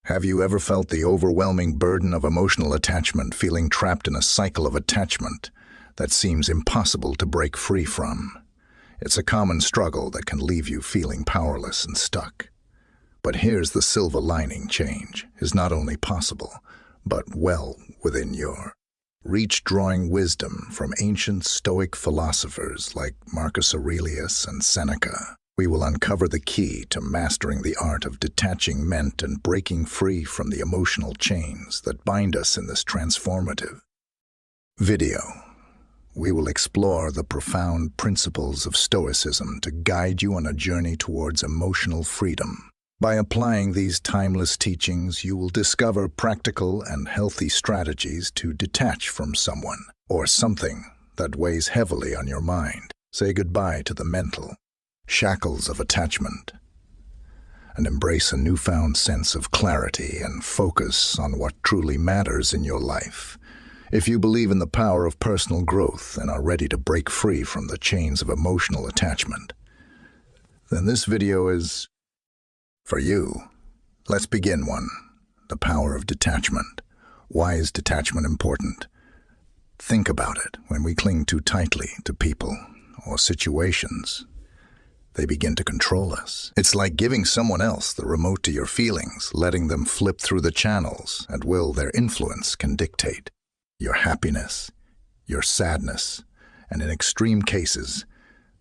Have you ever felt the overwhelming burden of emotional attachment, feeling trapped in a cycle of attachment that seems impossible to break free from? It's a common struggle that can leave you feeling powerless and stuck. But here's the silver lining: change is not only possible, but well within your reach. Drawing wisdom from ancient Stoic philosophers like Marcus Aurelius and Seneca, we will uncover the key to mastering the art of detaching ment and breaking free from the emotional chains that bind us in this transformative video. We will explore the profound principles of Stoicism to guide you on a journey towards emotional freedom. By applying these timeless teachings, you will discover practical and healthy strategies to detach from someone or something that weighs heavily on your mind. Say goodbye to the mental shackles of attachment and embrace a newfound sense of clarity and focus on what truly matters in your life. If you believe in the power of personal growth and are ready to break free from the chains of emotional attachment, then this video is for you. Let's begin. 1. The power of detachment. Why is detachment important? Think about it. When we cling too tightly to people or situations, they begin to control us. It's like giving someone else the remote to your feelings, letting them flip through the channels at will. Their influence can dictate your happiness, your sadness, and in extreme cases,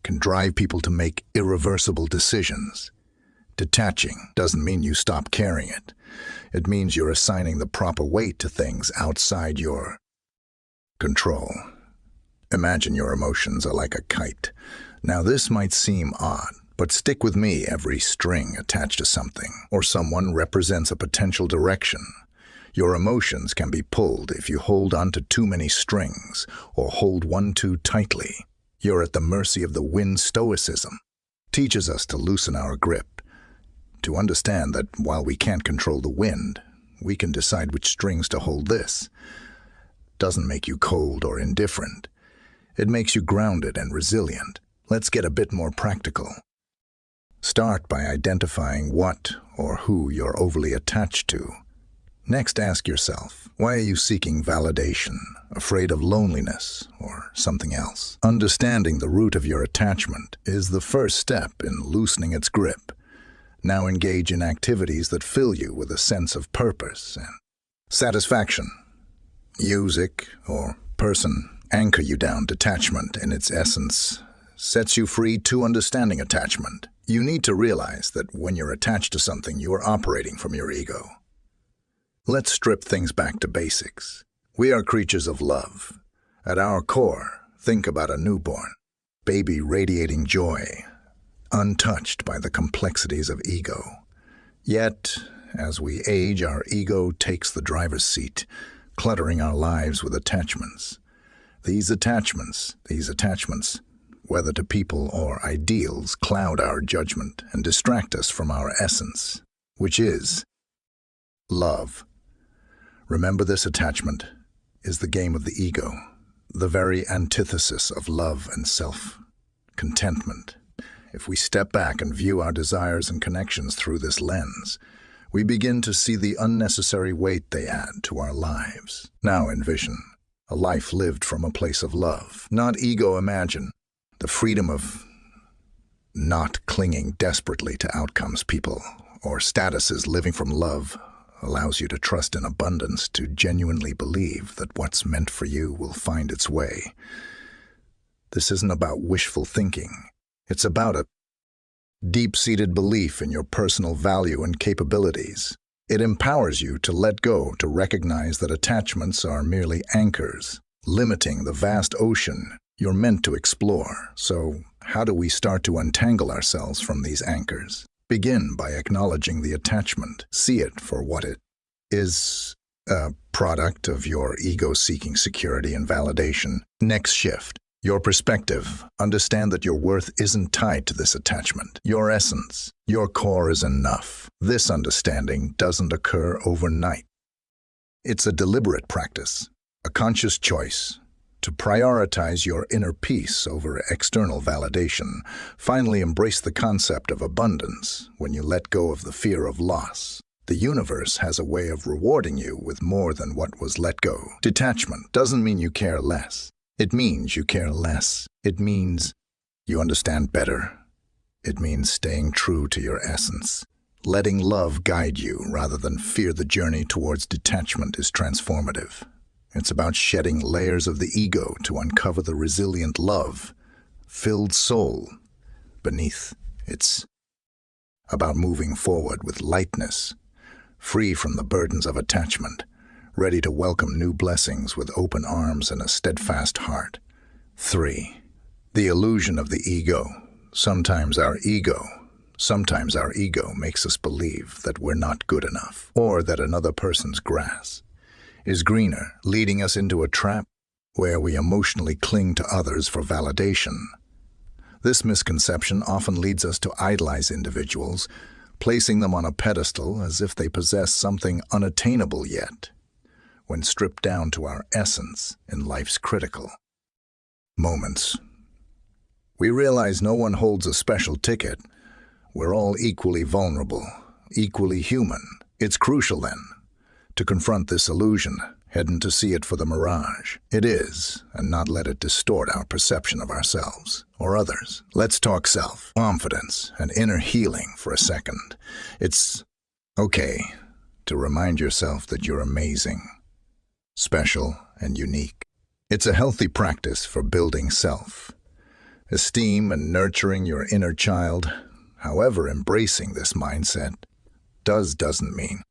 can drive people to make irreversible decisions. Detaching doesn't mean you stop carrying it. It means you're assigning the proper weight to things outside your control. Imagine your emotions are like a kite. Now, this might seem odd, but stick with me. Every string attached to something or someone represents a potential direction. Your emotions can be pulled if you hold onto too many strings or hold one too tightly. You're at the mercy of the wind. Stoicism teaches us to loosen our grip, to understand that while we can't control the wind, we can decide which strings to hold. This doesn't make you cold or indifferent. It makes you grounded and resilient. Let's get a bit more practical. Start by identifying what or who you're overly attached to. Next, ask yourself, why are you seeking validation, afraid of loneliness, or something else? Understanding the root of your attachment is the first step in loosening its grip. Now engage in activities that fill you with a sense of purpose and satisfaction. Music or person anchor you down. Detachment, in its essence, sets you free. To understanding attachment, you need to realize that when you're attached to something, you are operating from your ego. Let's strip things back to basics. We are creatures of love. At our core, think about a newborn baby radiating joy, untouched by the complexities of ego. Yet, as we age, our ego takes the driver's seat, cluttering our lives with attachments. These attachments, whether to people or ideals, cloud our judgment and distract us from our essence, which is love. Remember, this attachment is the game of the ego, the very antithesis of love and self-contentment. If we step back and view our desires and connections through this lens, we begin to see the unnecessary weight they add to our lives. Now envision a life lived from a place of love, not ego. Imagine the freedom of not clinging desperately to outcomes, people, or statuses. Living from love allows you to trust in abundance, to genuinely believe that what's meant for you will find its way. This isn't about wishful thinking. It's about a deep-seated belief in your personal value and capabilities. It empowers you to let go, to recognize that attachments are merely anchors, limiting the vast ocean you're meant to explore. So, how do we start to untangle ourselves from these anchors? Begin by acknowledging the attachment. See it for what it is, a product of your ego seeking security and validation. Next, shift your perspective. Understand that your worth isn't tied to this attachment. Your essence, your core is enough. This understanding doesn't occur overnight. It's a deliberate practice, a conscious choice to prioritize your inner peace over external validation. Finally, embrace the concept of abundance when you let go of the fear of loss. The universe has a way of rewarding you with more than what was let go. Detachment doesn't mean you care less. It means you care less. It means you understand better. It means staying true to your essence. Letting love guide you rather than fear. The journey towards detachment is transformative. It's about shedding layers of the ego to uncover the resilient love-filled soul beneath. It's about moving forward with lightness, free from the burdens of attachment, ready to welcome new blessings with open arms and a steadfast heart. 3. The illusion of the ego. Sometimes our ego makes us believe that we're not good enough, or that another person's grass is greener, leading us into a trap where we emotionally cling to others for validation. This misconception often leads us to idolize individuals, placing them on a pedestal as if they possess something unattainable yet. When stripped down to our essence in life's critical moments, we realize no one holds a special ticket. We're all equally vulnerable, equally human. It's crucial, then, to confront this illusion, hidden to see it for the mirage it is, and not let it distort our perception of ourselves or others. Let's talk self-confidence and inner healing for a second. It's okay to remind yourself that you're amazing, special, and unique. It's a healthy practice for building self-esteem and nurturing your inner child. However, embracing this mindset doesn't mean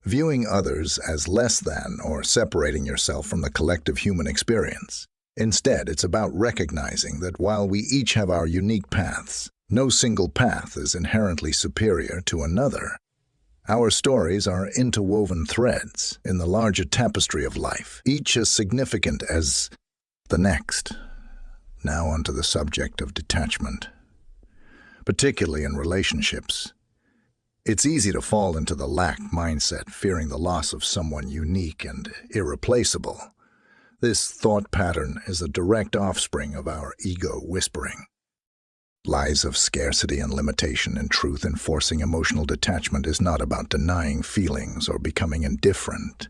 viewing others as less than or separating yourself from the collective human experience. Instead, it's about recognizing that while we each have our unique paths, no single path is inherently superior to another. Our stories are interwoven threads in the larger tapestry of life, each as significant as the next. Now onto the subject of detachment. Particularly in relationships, it's easy to fall into the lack mindset, fearing the loss of someone unique and irreplaceable. This thought pattern is a direct offspring of our ego whispering lies of scarcity and limitation. In truth, enforcing emotional detachment is not about denying feelings or becoming indifferent,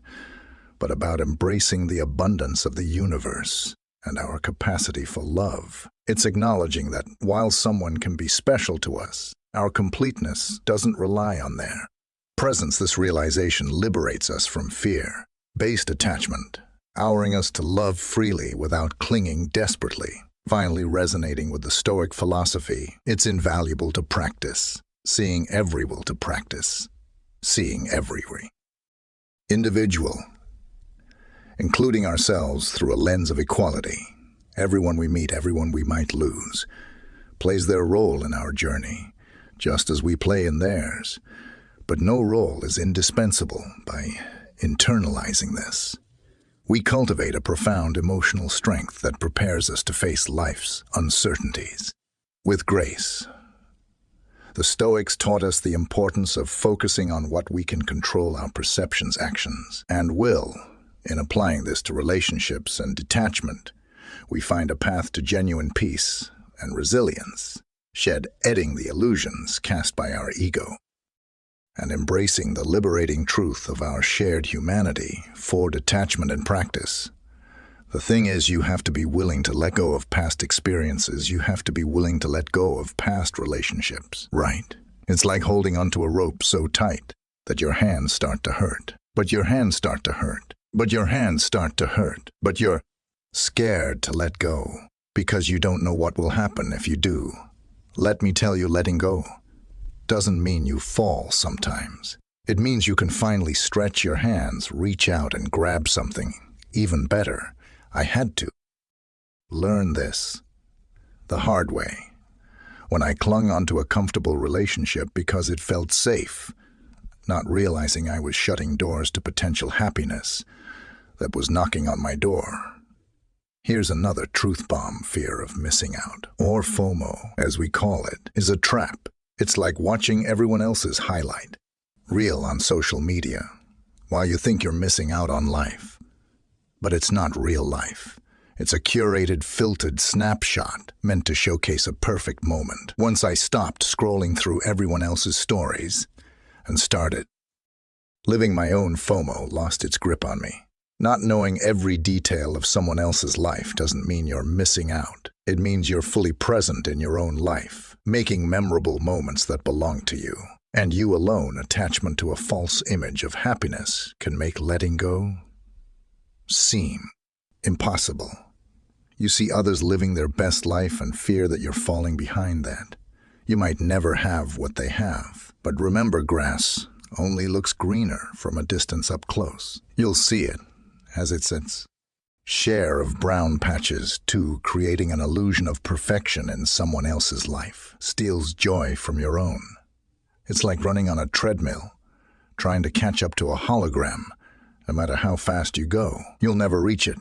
but about embracing the abundance of the universe and our capacity for love. It's acknowledging that while someone can be special to us, our completeness doesn't rely on their presence. This realization liberates us from fear-based attachment, allowing us to love freely without clinging desperately. Finally, resonating with the Stoic philosophy, it's invaluable to practice, seeing every individual, including ourselves, through a lens of equality. Everyone we meet, everyone we might lose, plays their role in our journey, just as we play in theirs. But no role is indispensable. By internalizing this, we cultivate a profound emotional strength that prepares us to face life's uncertainties with grace. The Stoics taught us the importance of focusing on what we can control: our perceptions, actions, and will. In applying this to relationships and detachment, we find a path to genuine peace and resilience, shedding the illusions cast by our ego, and embracing the liberating truth of our shared humanity. For detachment and practice, the thing is, you have to be willing to let go of past experiences. You have to be willing to let go of past relationships, right? It's like holding onto a rope so tight that your hands start to hurt. But you're scared to let go because you don't know what will happen if you do. Let me tell you, letting go doesn't mean you fall sometimes. It means you can finally stretch your hands, reach out, and grab something. Even better, I had to learn this the hard way, when I clung onto a comfortable relationship because it felt safe, not realizing I was shutting doors to potential happiness that was knocking on my door. Here's another truth bomb: fear of missing out, or FOMO, as we call it, is a trap. It's like watching everyone else's highlight reel on social media while you think you're missing out on life. But it's not real life. It's a curated, filtered snapshot meant to showcase a perfect moment. Once I stopped scrolling through everyone else's stories and started Living my own FOMO lost its grip on me. Not knowing every detail of someone else's life doesn't mean you're missing out. It means you're fully present in your own life, making memorable moments that belong to you. And you alone. Attachment to a false image of happiness can make letting go seem impossible. You see others living their best life and fear that you're falling behind that. You might never have what they have, but remember, grass only looks greener from a distance up close. You'll see it as it sits. Share of brown patches, too, creating an illusion of perfection in someone else's life, steals joy from your own. It's like running on a treadmill, trying to catch up to a hologram. No matter how fast you go, you'll never reach it,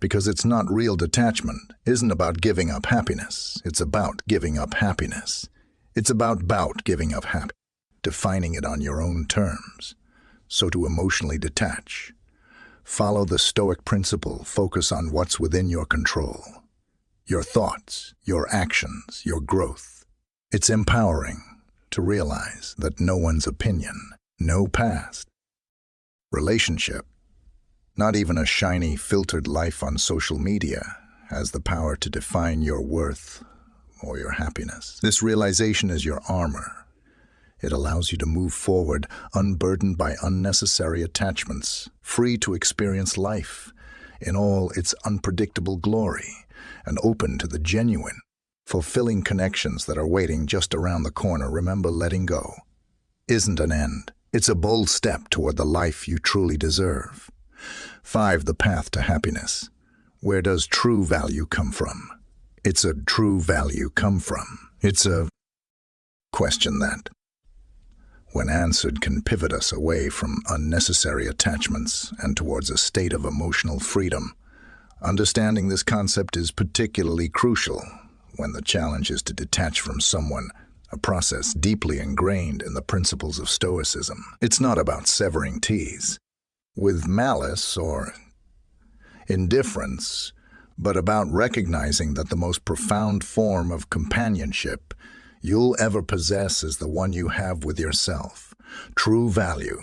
because it's not real. Detachment isn't about giving up happiness. It's about giving up happiness. It's about giving up happiness, defining it on your own terms. So to emotionally detach, follow the Stoic principle. Focus on what's within your control. Your thoughts, your actions, your growth. It's empowering to realize that no one's opinion, no past, relationship, not even a shiny, filtered life on social media, has the power to define your worth or your happiness. This realization is your armor. It allows you to move forward, unburdened by unnecessary attachments, free to experience life in all its unpredictable glory, and open to the genuine, fulfilling connections that are waiting just around the corner. Remember, letting go isn't an end. It's a bold step toward the life you truly deserve. 5. The path to happiness. Where does true value come from? It's a question that, when answered, can pivot us away from unnecessary attachments and towards a state of emotional freedom. Understanding this concept is particularly crucial when the challenge is to detach from someone, a process deeply ingrained in the principles of Stoicism. It's not about severing ties with malice or indifference, but about recognizing that the most profound form of companionship you'll ever possess is the one you have with yourself. True value,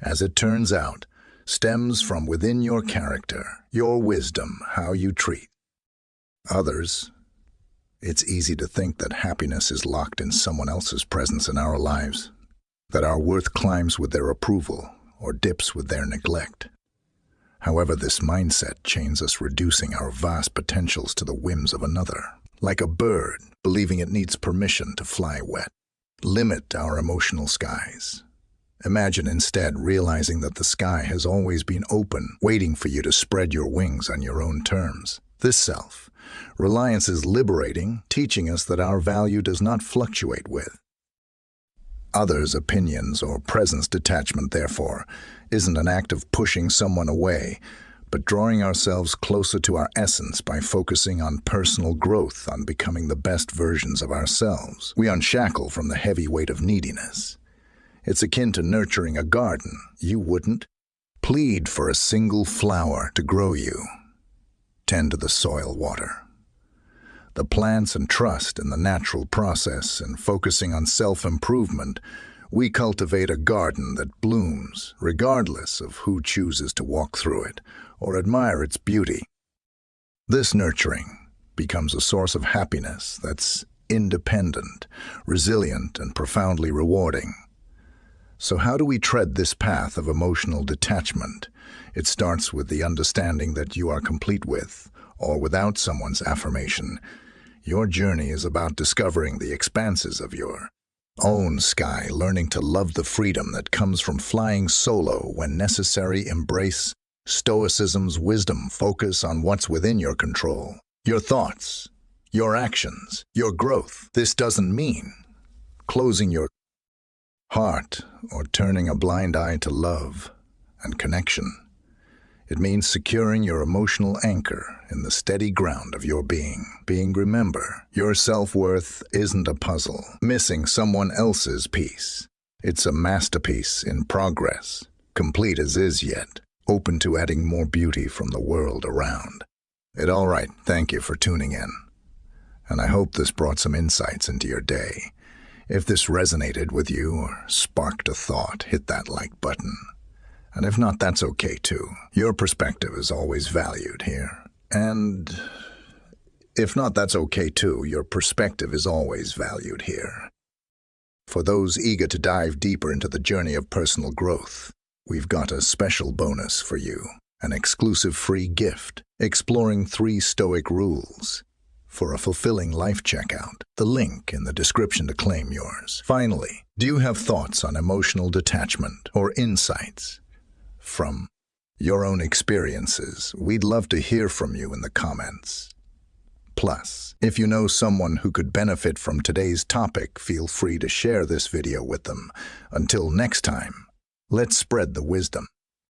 as it turns out, stems from within your character, your wisdom, how you treat others. It's easy to think that happiness is locked in someone else's presence in our lives, that our worth climbs with their approval or dips with their neglect. However, this mindset chains us, reducing our vast potentials to the whims of another. Like a bird, believing it needs permission to fly wet. Limit our emotional skies. Imagine instead realizing that the sky has always been open, waiting for you to spread your wings on your own terms. This self-reliance is liberating, teaching us that our value does not fluctuate with others' opinions or presence. Detachment, therefore, isn't an act of pushing someone away, but drawing ourselves closer to our essence by focusing on personal growth, on becoming the best versions of ourselves. We unshackle from the heavy weight of neediness. It's akin to nurturing a garden. You wouldn't plead for a single flower to grow you. Tend to the soil, water the plants, and trust in the natural process. And focusing on self-improvement, we cultivate a garden that blooms regardless of who chooses to walk through it or admire its beauty. This nurturing becomes a source of happiness that's independent, resilient, and profoundly rewarding. So how do we tread this path of emotional detachment? It starts with the understanding that you are complete with or without someone's affirmation. Your journey is about discovering the expanses of your own sky, learning to love the freedom that comes from flying solo when necessary. Embrace Stoicism's wisdom. Focus on what's within your control. Your thoughts, your actions, your growth. This doesn't mean closing your heart or turning a blind eye to love and connection. It means securing your emotional anchor in the steady ground of your being. Remember, your self-worth isn't a puzzle missing someone else's piece. It's a masterpiece in progress, complete as is yet open to adding more beauty from the world around. All right, thank you for tuning in, and I hope this brought some insights into your day. If this resonated with you or sparked a thought, hit that like button. And if not, that's okay too. Your perspective is always valued here. And if not, that's okay too. Your perspective is always valued here. For those eager to dive deeper into the journey of personal growth, we've got a special bonus for you. An exclusive free gift, exploring 3 Stoic rules for a fulfilling life checkout. The link in the description to claim yours. Finally, do you have thoughts on emotional detachment or insights from your own experiences? We'd love to hear from you in the comments. Plus, if you know someone who could benefit from today's topic, feel free to share this video with them. Until next time, let's spread the wisdom.